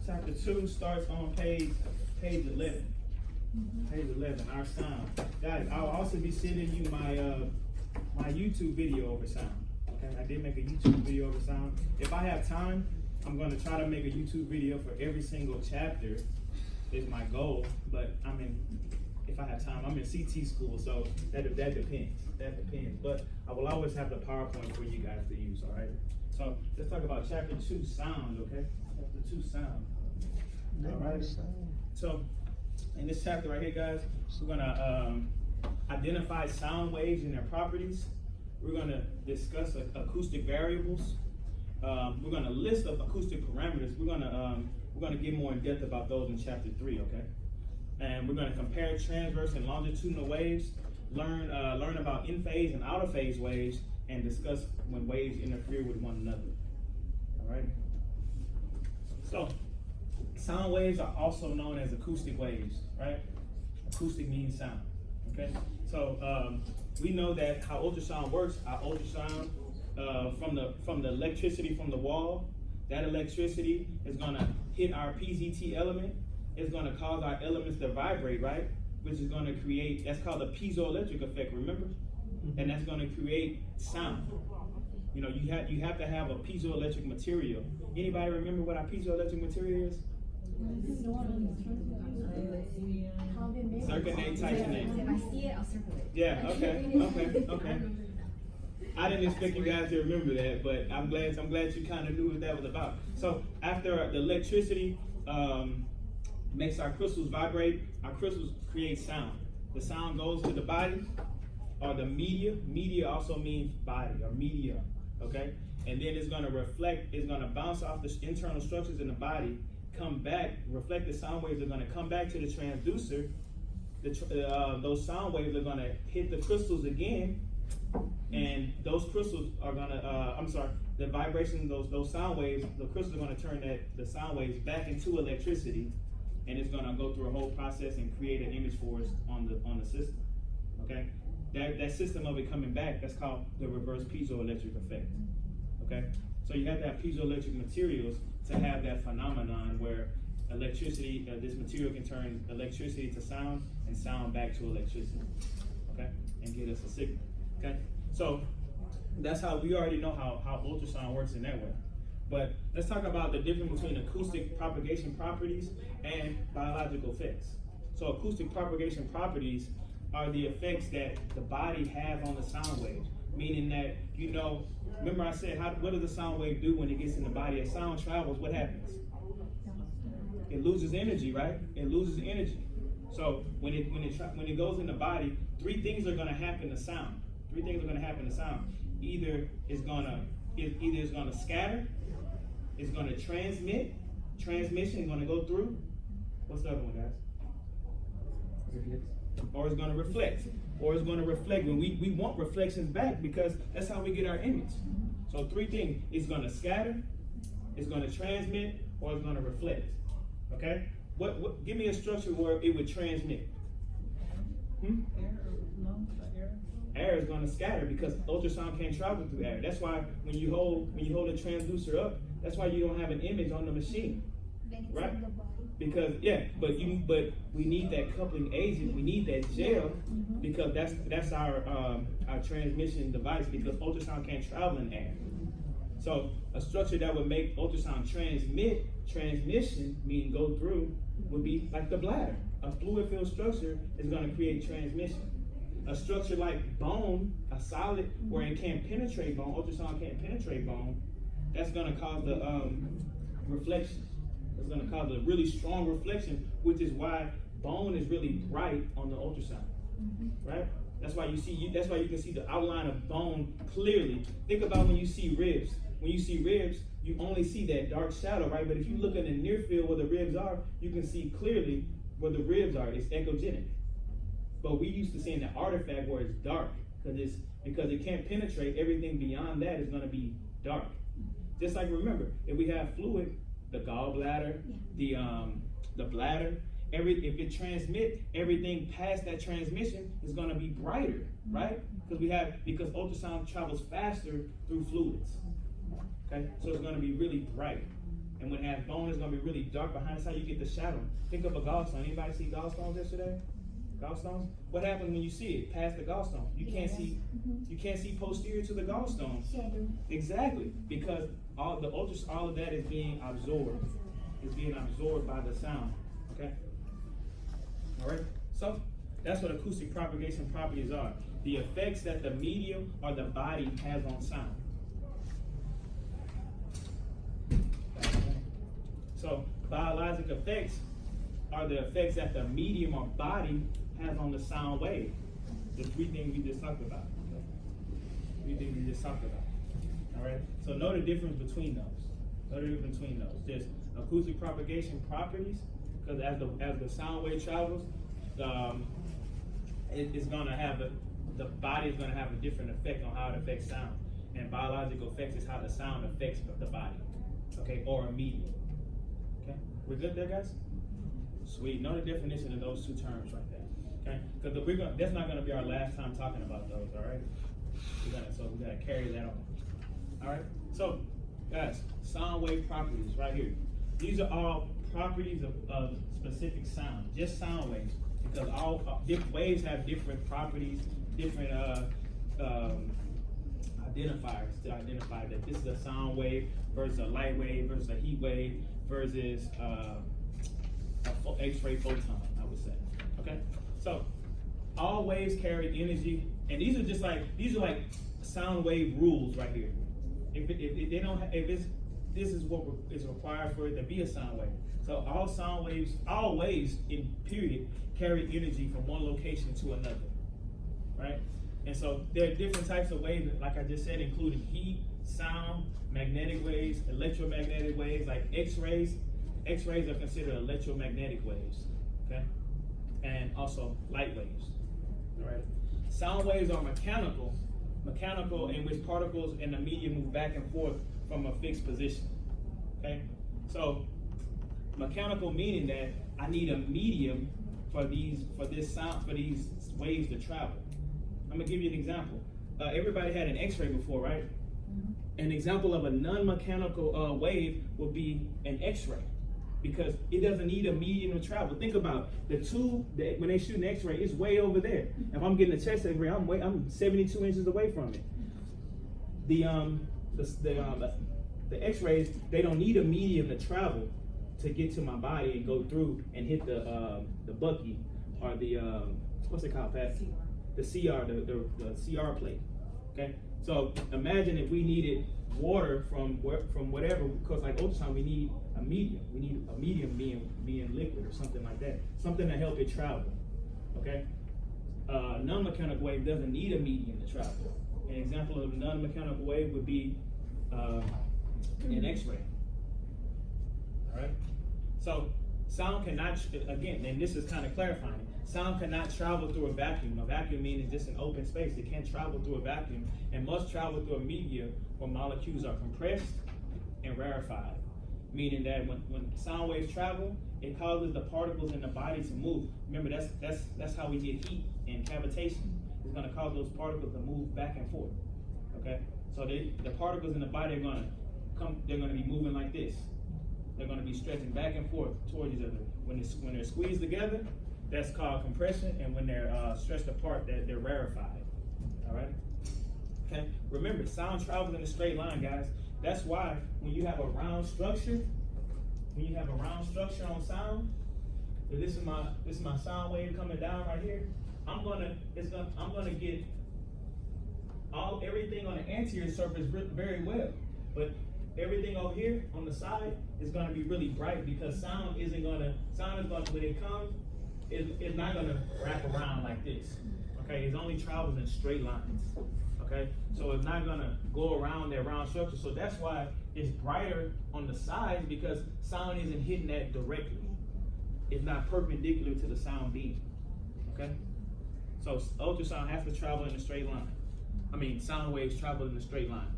Chapter 2 starts on page 11. Page 11, our sound. Guys, I'll also be sending you my YouTube video over sound. Okay, I did make a YouTube video over sound. If I have time, I'm going to try to make a YouTube video for every single chapter. Is my goal, but if I have time, I'm in CT school, so that depends. That depends. But I will always have the PowerPoint for you guys to use. All right. So let's talk about chapter 2 sound. Okay. Chapter 2 sound. All right. So in this chapter right here, guys, we're gonna identify sound waves and their properties. We're gonna discuss acoustic variables. We're gonna list of acoustic parameters. We're gonna get more in depth about those in chapter 3. Okay. And we're going to compare transverse and longitudinal waves, learn about in-phase and out-of-phase waves, and discuss when waves interfere with one another. All right. So, sound waves are also known as acoustic waves, right? Acoustic means sound. Okay. So we know that how ultrasound works. Our ultrasound from the electricity from the wall, that electricity is going to hit our PZT element. It's going to cause our elements to vibrate, right? Which is going to create, that's called the piezoelectric effect, remember? And that's going to create sound. You know, you have to have a piezoelectric material. Anybody remember what our piezoelectric material is? Circonate, titanate. If I see it, I'll circle it. Yeah, okay. I didn't expect you guys to remember that, but I'm glad you kind of knew what that was about. So after the electricity makes our crystals vibrate, our crystals create sound. The sound goes to the body or the media. Media also means body or media, okay? And then it's going to reflect, it's going to bounce off the internal structures in the body, come back, reflected sound waves are going to come back to the transducer. Those sound waves are going to hit the crystals again, and those crystals are going to, the vibration of those sound waves, the crystals are going to turn the sound waves back into electricity. And it's going to go through a whole process and create an image for us on the system. Okay, that system of it coming back, that's called the reverse piezoelectric effect. Okay, so you have to have piezoelectric materials to have that phenomenon where electricity, this material can turn electricity to sound and sound back to electricity. Okay, and get us a signal. Okay, so that's how we already know how ultrasound works in that way. But let's talk about the difference between acoustic propagation properties and biological effects. So acoustic propagation properties are the effects that the body has on the sound wave. Meaning that, remember I said, what does the sound wave do when it gets in the body? As sound travels, what happens? It loses energy, right? It loses energy. So when it goes in the body, three things are going to happen to sound. Either it's going to scatter, it's going to transmit, transmission is going to go through. What's the other one, guys? Or it's going to reflect. When we want reflections back because that's how we get our image. So three things. It's going to scatter, it's going to transmit, or it's going to reflect. Okay? What? Give me a structure where it would transmit. Air is going to scatter because ultrasound can't travel through air. That's why when you hold a transducer up, that's why you don't have an image on the machine, right? Because but we need that coupling agent. We need that gel because that's our transmission device because ultrasound can't travel in air. So a structure that would make ultrasound transmission, meaning go through, would be like the bladder. A fluid-filled structure is going to create transmission. A structure like bone, a solid where it can't penetrate bone, ultrasound can't penetrate bone, that's going to cause the reflection. It's going to cause a really strong reflection, which is why bone is really bright on the ultrasound, right? That's why you can see the outline of bone clearly. Think about when you see ribs. When you see ribs, you only see that dark shadow, right? But if you look in the near field where the ribs are, you can see clearly where the ribs are. It's echogenic. But we used to see in the artifact where it's dark because it can't penetrate. Everything beyond that is going to be dark. Just like remember, if we have fluid, the gallbladder, the bladder, if it transmits, everything past that transmission is going to be brighter, right? Because ultrasound travels faster through fluids. Okay, so it's going to be really bright. And when that bone is going to be really dark behind, that's how you get the shadow. Think of a gallstone. Anybody see gallstones yesterday? Gallstones? What happens when you see it past the gallstone? You can't see. You can't see posterior to the gallstone. Exactly, because all of that is being absorbed. It's being absorbed by the sound. Okay. All right. So that's what acoustic propagation properties are. The effects that the medium or the body has on sound. So biologic effects are the effects that the medium or body has on the sound wave. The three things we just talked about. All right. So know the difference between those. There's acoustic propagation properties, because as the sound wave travels, it's going to have the body is going to have a different effect on how it affects sound. And biological effects is how the sound affects the body, okay, or a medium. Okay, we're good there, guys? Sweet. Know the definition of those two terms right there, okay? Because that's not going to be our last time talking about those. All right. So we gotta carry that on. All right. So, guys, sound wave properties right here. These are all properties of specific sound, just sound waves, because all different waves have different properties, different identifiers to identify that this is a sound wave versus a light wave versus a heat wave versus a X-ray photon, I would say. Okay. So all waves carry energy, and these are like sound wave rules right here. If this is what is required for it to be a sound wave. So all waves in period carry energy from one location to another, right? And so there are different types of waves, like I just said, including heat, sound, magnetic waves, electromagnetic waves, like X-rays. X-rays are considered electromagnetic waves, okay? And also light waves, all right? Sound waves are mechanical in which particles in the medium move back and forth from a fixed position, okay? So mechanical meaning that I need a medium for these waves to travel. I'm gonna give you an example. Everybody had an X-ray before, right? An example of a non-mechanical wave would be an X-ray, because it doesn't need a medium to travel. Think about the tube that when they shoot an X-ray, it's way over there. If I'm getting a chest X-ray, I'm 72 inches away from it. The X-rays, they don't need a medium to travel to get to my body and go through and hit the bucky or the what's it called, Pat? The CR, the CR plate. Okay, so imagine if we needed water from whatever, because like ultrasound, we need a medium. We need a medium being liquid or something like that, something to help it travel. Okay, non-mechanical wave doesn't need a medium to travel. An example of a non-mechanical wave would be an X-ray. All right, so sound cannot, again, and this is kind of clarifying, sound cannot travel through a vacuum. A vacuum means just an open space. It can't travel through a vacuum and must travel through a medium where molecules are compressed and rarefied. Meaning that when sound waves travel, it causes the particles in the body to move. Remember, that's how we get heat and cavitation. It's going to cause those particles to move back and forth. Okay, so the particles in the body are going to come. They're going to be moving like this. They're going to be stretching back and forth towards each other. When they're squeezed together, that's called compression, and when they're stretched apart, they're rarefied. All right. Okay. Remember, sound travels in a straight line, guys. That's why when you have a round structure, on sound, so this is my sound wave coming down right here. I'm gonna get everything on the anterior surface very well, but everything over here on the side is gonna be really bright, because sound is gonna when it comes, it's not gonna wrap around like this. Okay, it only travels in straight lines. Okay, so it's not gonna go around that round structure. So that's why it's brighter on the sides, because sound isn't hitting that directly. It's not perpendicular to the sound beam. Okay, so ultrasound has to travel in a straight line. I mean, sound waves travel in a straight line,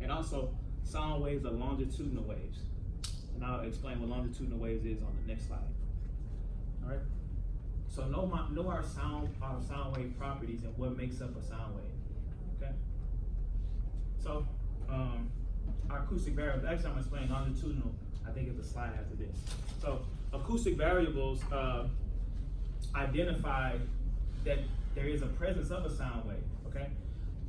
and also sound waves are longitudinal waves. And I'll explain what longitudinal waves is on the next slide. All right. So know our sound wave properties and what makes up a sound wave. Okay. So our acoustic variables. Actually, I'm explaining longitudinal. I think it's a slide after this. So acoustic variables identify that there is a presence of a sound wave. Okay,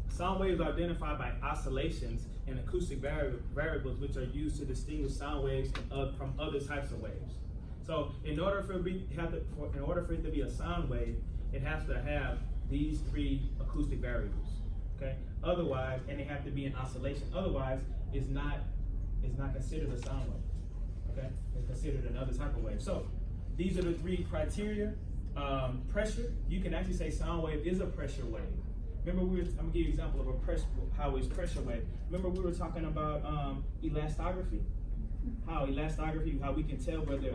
sound waves are identified by oscillations and acoustic variables, which are used to distinguish sound waves from other types of waves. So in order for it to be a sound wave, it has to have these three acoustic variables. Okay. Otherwise, and they have to be in oscillation. Otherwise, it's not considered a sound wave. Okay. It's considered another type of wave. So these are the three criteria. Pressure. You can actually say sound wave is a pressure wave. Remember, I'm gonna give you an example of a how it's pressure wave. Remember, we were talking about elastography. How we can tell whether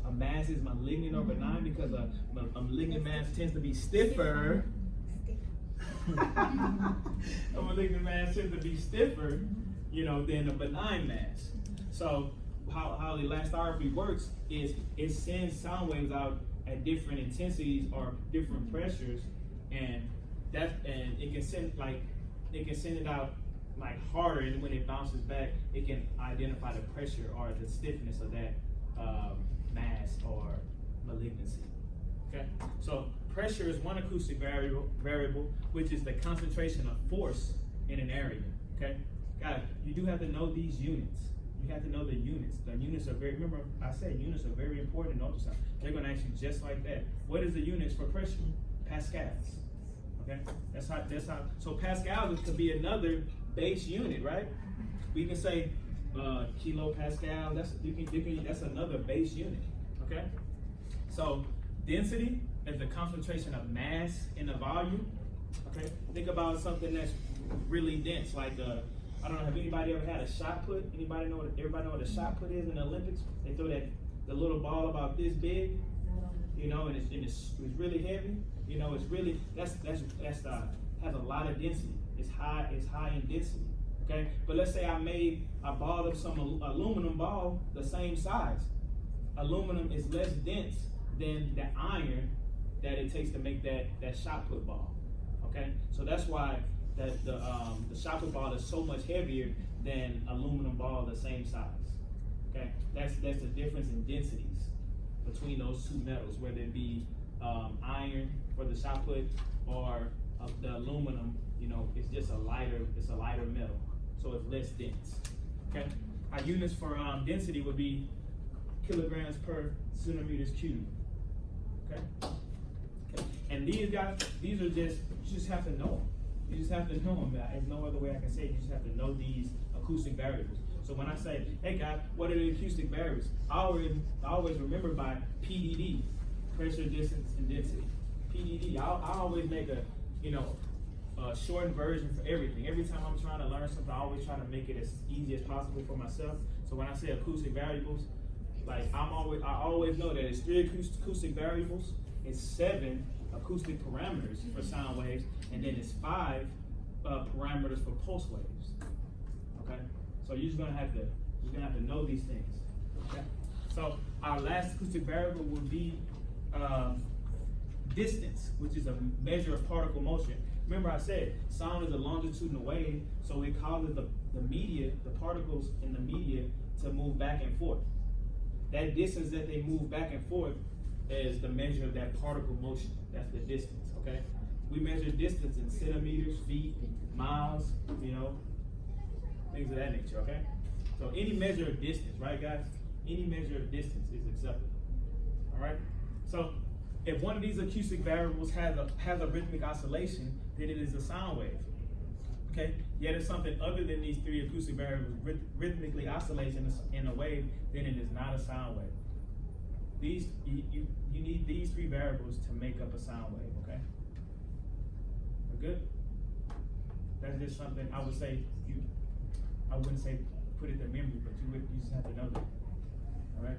a mass is malignant or benign, because a malignant mass tends to be stiffer. A malignant mass tends to be stiffer, than a benign mass. So how elastography works is it sends sound waves out at different intensities or different pressures, and it can send it out like harder, and when it bounces back, it can identify the pressure or the stiffness of that mass or malignancy. Okay, so pressure is one acoustic variable, which is the concentration of force in an area. Okay, guys, you do have to know these units. You have to know the units. The units are remember I said units are very important in ultrasound. They're going to ask you just like that. What is the units for pressure? Pascals. Okay, that's how. So pascals could be another base unit, right? We can say kilopascal. That's another base unit. Okay. So density is the concentration of mass in a volume. Okay. Think about something that's really dense, like I don't know. Have anybody ever had a shot put? Everybody know what a shot put is in the Olympics? They throw the little ball about this big, and it's really heavy. It's really that's has a lot of density. It's high in density. Okay, but let's say I balled up some aluminum ball the same size. Aluminum is less dense than the iron that it takes to make that shot put ball. Okay, so that's why that the shot put ball is so much heavier than aluminum ball the same size. Okay, that's the difference in densities between those two metals, whether it be iron for the shot put or the aluminum. It's just a lighter metal, so it's less dense. Okay, our units for density would be kilograms per centimeters cubed. Okay, and these guys, these are you just have to know them. You just have to know them. There's no other way I can say it. You just have to know these acoustic variables. So when I say, hey guys, what are the acoustic variables? I always remember by PDD, pressure, distance, and density. PDD. I always make a shortened version for everything. Every time I'm trying to learn something, I always try to make it as easy as possible for myself. So when I say acoustic variables, like I always know that it's 3 acoustic variables, it's 7 acoustic parameters for sound waves, and then it's 5 parameters for pulse waves. Okay, so you're just gonna have to know these things. Okay, so our last acoustic variable will be distance, which is a measure of particle motion. Remember I said sound is a longitudinal wave, so it causes the particles in the media to move back and forth. That distance that they move back and forth is the measure of that particle motion. That's the distance, okay? We measure distance in centimeters, feet, miles, things of that nature, okay? So any measure of distance, right guys? Any measure of distance is acceptable, all right? So if one of these acoustic variables has a rhythmic oscillation, then it is a sound wave, okay? Yet if something other than these 3 acoustic variables rhythmically oscillates in a wave, then it is not a sound wave. You need these 3 variables to make up a sound wave, okay? We're good? That's just something I would say I wouldn't say put it to memory, but you just have to know that. All right?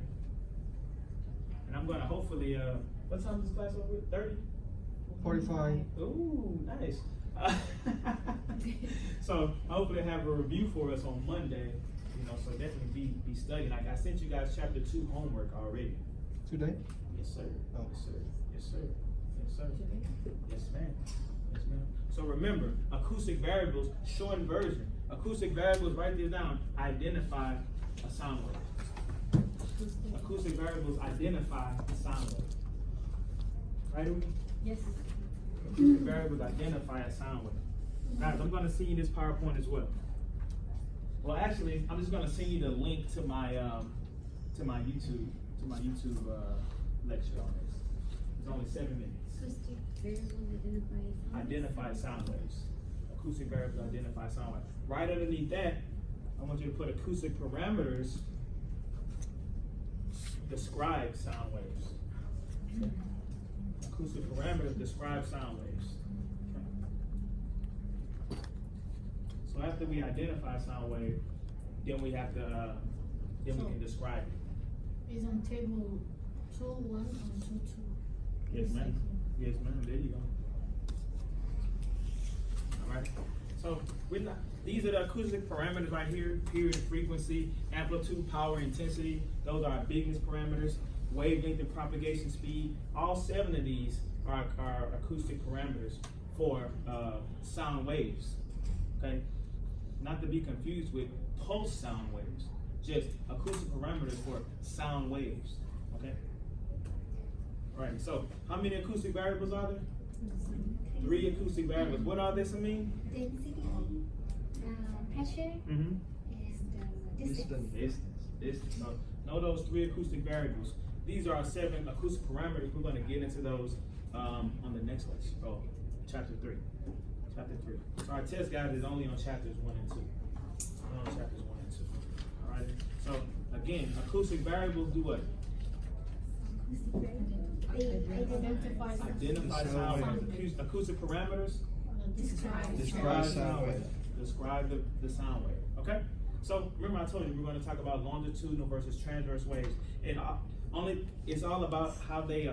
And I'm gonna hopefully what time is this class over? 30? 45. Ooh, nice. So hopefully have a review for us on Monday. So definitely be studying. Like I sent you guys chapter 2 homework already. Today? Yes, sir. Oh. Yes, sir. Yes, sir. Yes, sir. Yes, ma'am. Yes, ma'am. So remember, acoustic variables, shortened version. Acoustic variables, write this down, identify a sound wave. Acoustic variables identify a sound wave. Right, Umi? Yes. Acoustic variables identify a sound wave. Guys, I'm gonna send you this PowerPoint as well. Well, actually, I'm just gonna send you the link to my YouTube lecture on this. It's only 7 minutes. Acoustic variables Identify sound waves. Acoustic variables identify sound waves. Right underneath that, I want you to put acoustic parameters describe sound waves. Okay. Acoustic parameters describe sound waves. Okay. So after we identify a sound wave, then we have to we can describe it. Is on table 2.1 or 2.2? Yes, ma'am. Yes, ma'am. There you go. All right. So these are the acoustic parameters right here: period, frequency, amplitude, power, intensity. Those are our biggest parameters. Wavelength and propagation speed. All 7 of these are acoustic parameters for sound waves. Okay. Not to be confused with pulse sound waves. Just acoustic parameters for sound waves. Okay. All right. So how many acoustic variables are there? 3 acoustic variables. What are they, Samin? Density, pressure, Mm-hmm. and distance. Distance. So know those 3 acoustic variables. These are our 7 acoustic parameters. We're going to get into those on the next lecture. Oh, chapter 3. Chapter 3. So our test guide is only on chapters 1 and 2. Only on chapters 1 and 2. All right. So again, acoustic variables do what? Identify sound waves. Acoustic parameters Describe sound wave. describe the sound wave. Okay? So remember I told you we're going to talk about longitudinal versus transverse waves. And it's all about how they